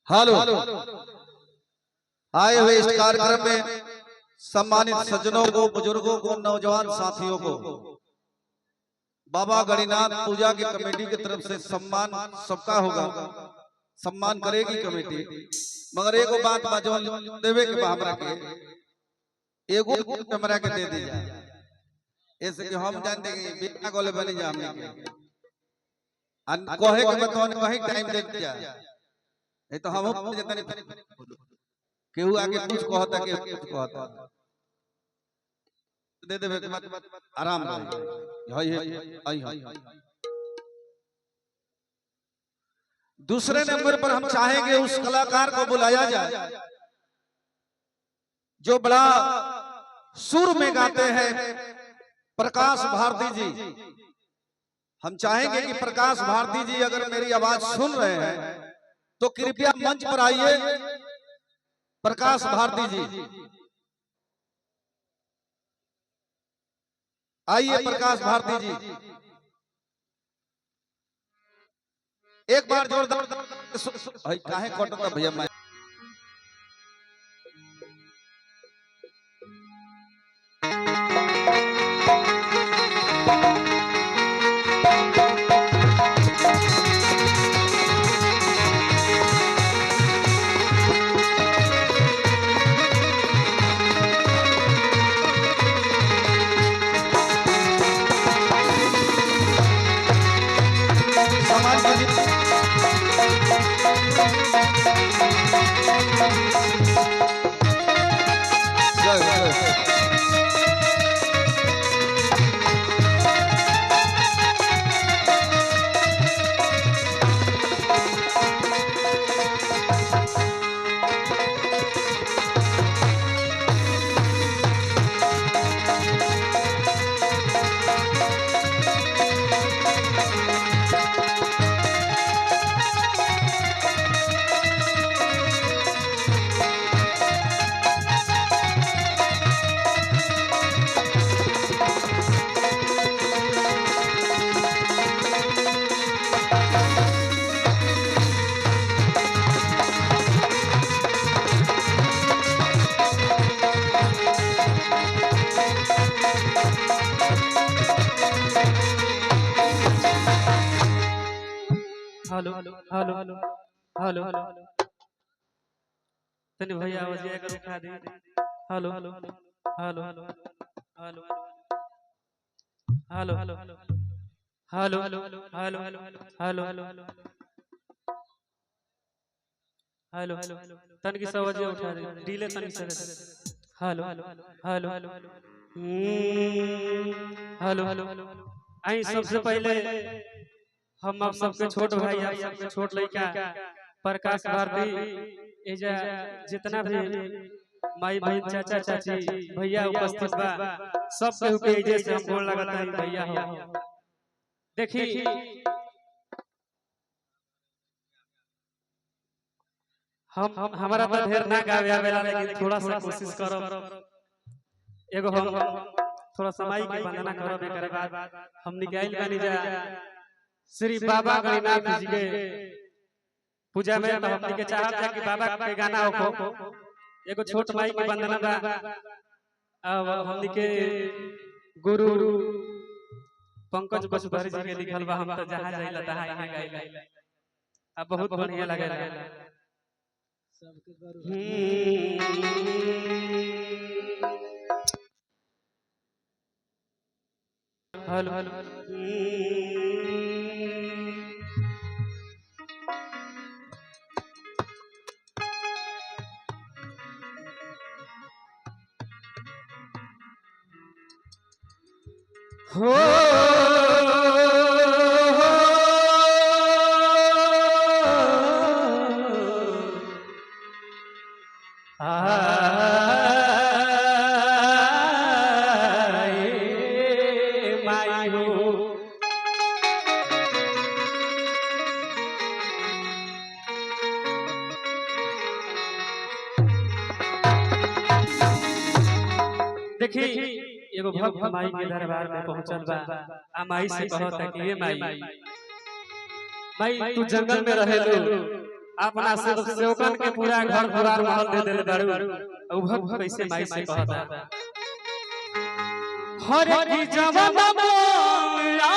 Hello, आए हुए इस कार्यक्रम में सम्मानित सज्जनों को, बुजुर्गों को, नौजवान साथियों को बाबा गणिनाथ पूजा की कमेटी की तरफ से सम्मान सबका होगा, सम्मान करेगी कमेटी। मगर एगो बात बाजोल देवे के हमरा के एगो कैमरा के दे दी जाए, ऐसे कि हम जान देंगे बिना गोले बनी जाने के अन कहे के बताओ ने वही टाइम दे दिया। नहीं तो हम जतने केहू आगे कुछ कहता के कुछ कहता दे देवे के मत आराम रहे। दूसरे नंबर पर हम चाहेंगे उस कलाकार को बुलाया जाए जो बड़ा सुर में गाते हैं, प्रकाश भारती जी। हम चाहेंगे कि प्रकाश भारती जी अगर मेरी आवाज सुन रहे हैं तो कृपया मंच पर आइए। प्रकाश भारती जी आइए, प्रकाश भारती जी एक बार जोरदार काहे कटता भैया मैं हेलो हेलो हेलो हेलो तनी भैया आवाज एक उठा दे। Hello hello hello hello hello hello hello hello hello hello hello hello तन की आवाज उठा दे, डीले तन से। हेलो हेलो हेलो हेलो आई सबसे पहले हम आप सबके छोट भाई, आप सबके छोट लड़का प्रकाश भारती एजा जितना भी माई बहन चाचा चाची भैया उपस्थित बा, सब केहू के एजे से हम गोड़ लगाता है भैया हो। देखी हम हमारा तो ढेर ना गावे आवेला, लेकिन थोड़ा सा कोशिश करब। एगो हम थोड़ा समय की वंदना करब, एकरे बाद हम निकाल बनी जा श्री बाबा गणिनाथ जी के पूजा में। तो हमनी के चाहत है कि बाबा के गाना हो, एगो छोट माई के वंदना बा। अब हमनी के गुरु पंकज बसुधर जी के लिखल बा, हम तो जहां जाइला तहां इहे गाइला। अब बहुत बढ़िया लागेला सबके गुरु। हेलो हो माई हो देखी एगो भक्त माई के दरबार में पहुंचल बा। आ माई से कहता कि ये माई भाई तू जंगल में रहे लो अपना सेवकन के पूरा घर द्वार महल दे देले बारू औ भक्त कैसे माई से कहता हर की जवाना बोला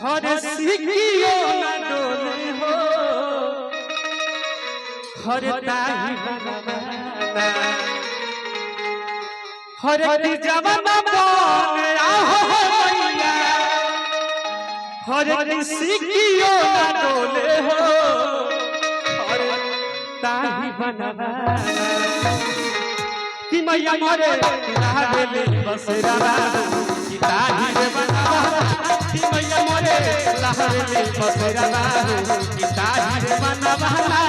हर सिकियो ना डोले हो हर ताही बनवाना हर की जवाना बोला मैया हर की सिकियो ना डोले हो हर ताही बनवाना कि मैया मोरे लहरे बसेरा कि ताही रे बनवाना कि मैया मोरे लहरे बसेरा कि ताही रे बनवाना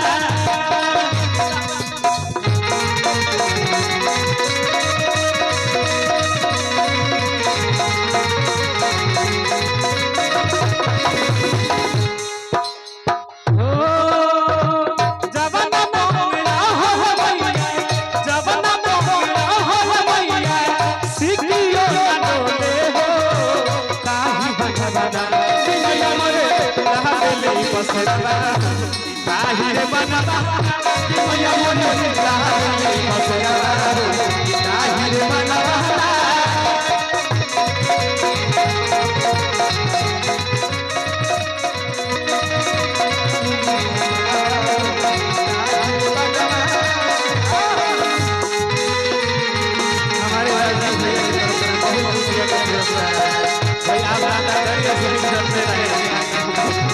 ताहिर बनवा कि मैया मोरे लहरे बसेरा कि ताहिर बनवा हमारे भाई आप आता करिए सुनते रहे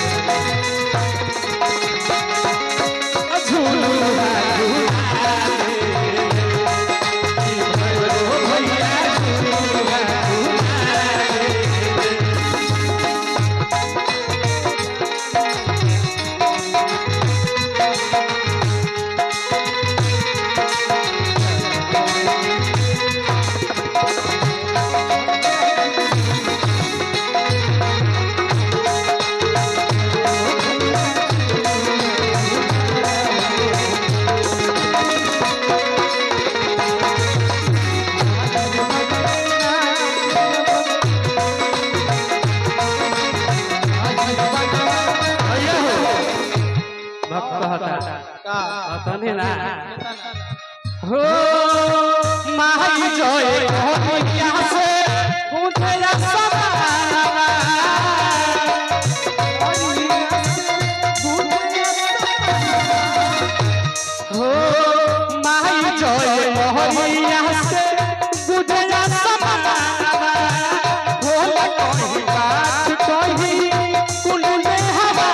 हो माई जोए भैया से पूछे हो माई जोए भैया से पूछे हो बात कही कुंडले हवा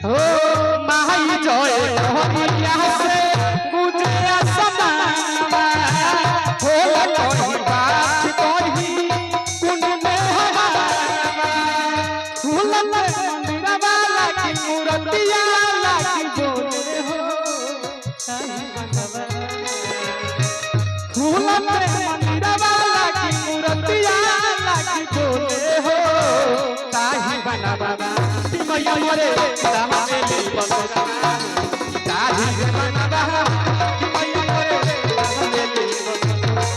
हो माई जोए भैया से गुजरा समानवा हो कोई बात कही कुंड में हवा फूल मंदिर वाला की मूर्तिया लागी बोले हो फूल मंदिर वाला की मूर्तिया लागी बोले हो ताही बनवा मैया मोरे लहरे बसेरा ताही रे बनवा मैया मोरे लहरे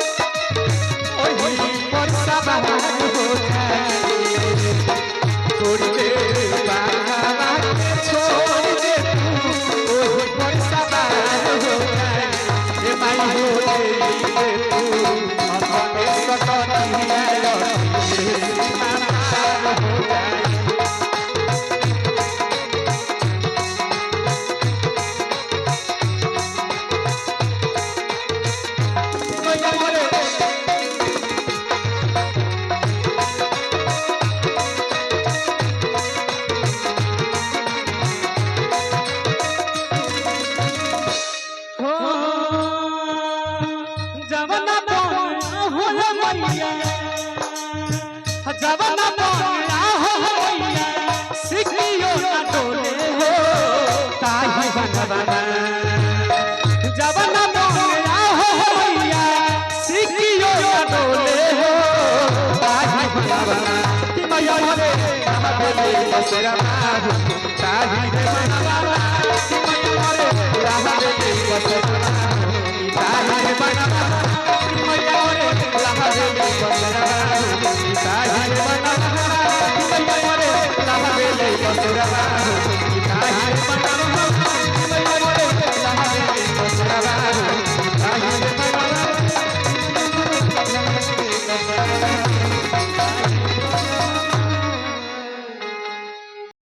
ओए होई परसा बहार हो जाए छोड़ दे बाबा के छोड़ दे तू ओए परसा बहार हो जाए ए माई हो जवना बोला हो मैया सिकियो ना डोले हो ताही बनवाना जवना बोला हो मैया सिकियो ना डोले हो ताही बनवाना मरे रहबे बसेरा ताही रे मनवा कि मैया मरे रहबे बसेरा